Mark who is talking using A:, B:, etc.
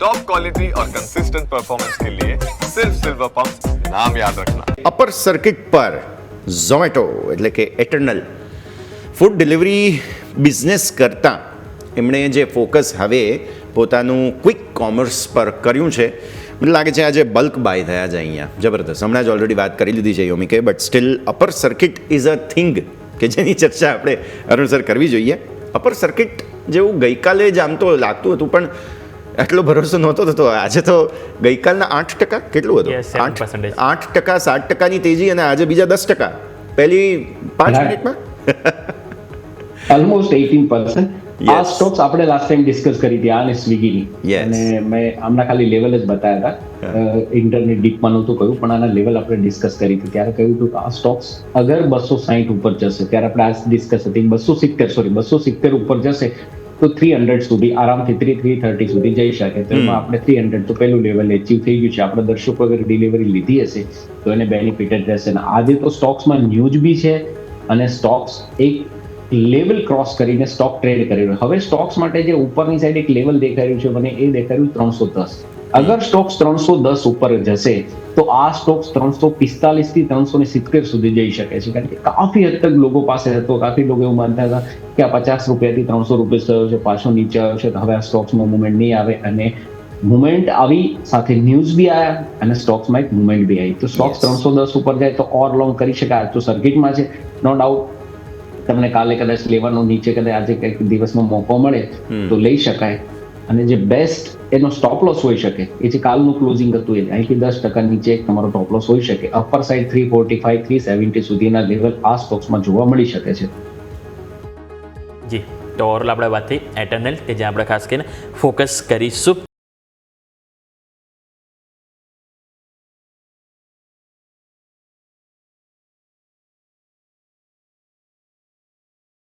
A: Top quality और consistent performance के लिए सिर्फ सिल्वर पंप नाम याद रखना।
B: અપર સર્કિટ પર ઝોમેટો એટલે કે એટર્નલ ફૂડ ડિલિવરી બિઝનેસ કરતાં એમણે જે ફોકસ હવે પોતાનું ક્વિક કોમર્સ પર કર્યું છે, મને લાગે છે આજે બલ્ક બાય થયા છે અહીંયા જબરદસ્ત. હમણાં જ ઓલરેડી વાત કરી લીધી છે યોમિકે, but still upper circuit is a thing કે જેની ચર્ચા આપણે અરુણસર કરવી જોઈએ. અપર સર્કિટ જેવું ગઈકાલે જ આમ તો લાગતું હતું, પણ એટલો ભરોસો નહોતો થતો. આજે તો ગઈકાલના 8% કેટલું
C: Yes,
B: હતું?
C: 7%.
B: 8%, 7%ની તેજી, અને આજે બીજા 10%. પહેલી 5
D: Right.
B: મિનિટમાં
D: ઓલમોસ્ટ 18%. આ
B: Yes.
D: સ્ટોક્સ આપણે લાસ્ટ ટાઈમ ડિસ્કસ કરી હતી, આ અને સ્વિગીની.
B: Yes.
D: અને મેં હમણાં ખાલી લેવલ જ બતાવ્યા હતા, ઇન્ટરનેટ ડીપમાં નહોતું કહ્યું, પણ આના લેવલ આપણે ડિસ્કસ કરી હતી. ત્યારે કહ્યું હતું કે આ સ્ટોક્સ અગર 260 ઉપર જશે, ત્યારે આપણે આ ડિસ્કસ હતી 270 ઉપર જશે તો 300 સુધી આરામથી 330 સુધી જઈ શકે. તો એમાં આપણે 300 તો પહેલું લેવલ એચીવ થઈ ગયું છે. આપણા દર્શકો અગર ડિલિવરી લીધી હશે તો એને બેનિફિટેડ રહેશે. અને આજે તો સ્ટોક્સમાં ન્યૂઝ બી છે અને સ્ટોક્સ એક લેવલ ક્રોસ કરીને સ્ટોક ટ્રેડ કરી રહ્યો. હવે સ્ટોક્સ માટે જે ઉપરની સાઈડ એક લેવલ દેખાઈ રહ્યું છે, મને એ દેખાઈ રહ્યું 310. અગર સ્ટોક્સ 310 ઉપર જશે તો આ સ્ટોક્સ 345 થી 370 સુધી જઈ શકે છે. કારણ કે કાફી હદ તક લોકો પાસે હતો, કાફી લોકો એવું માનતા હતા કે આ 50 રૂપિયાથી 300 રૂપિયા થયો છે, પાછો નીચે આવ્યો છે, તો હવે આ સ્ટોક્સમાં મુવમેન્ટ નહીં આવે. અને મુવમેન્ટ આવી સાથે ન્યૂઝ બી આવ્યા અને સ્ટોક્સમાં એક મુવમેન્ટ બી આવી. તો સ્ટોક્સ
B: Yes.
D: 310 ઉપર જાય તો ઓર લોંગ કરી શકાય. તો સર્કિટમાં છે, નો ડાઉટ. તમને કાલે કદાચ લેવાનો નીચે કદાચ આજે કંઈક દિવસમાં મોકો મળે તો લઈ શકાય. અને જે બેસ્ટ એનો સ્ટોપ લોસ હોઈ શકે એ જે કાલનું ક્લોઝિંગ હતું, એ અહીંથી 10% નીચે એક તમારો ટોપ લોસ હોઈ શકે. અપર સાઈડ 345 370 સુધીના લેવલ આ સ્ટોક્સમાં જોવા મળી શકે છે.
C: જી, તો ઓવરઓલ આપણે વાત થઈ એટર્નલ કે જ્યાં આપણે ખાસ કરીને ફોકસ કરીશું.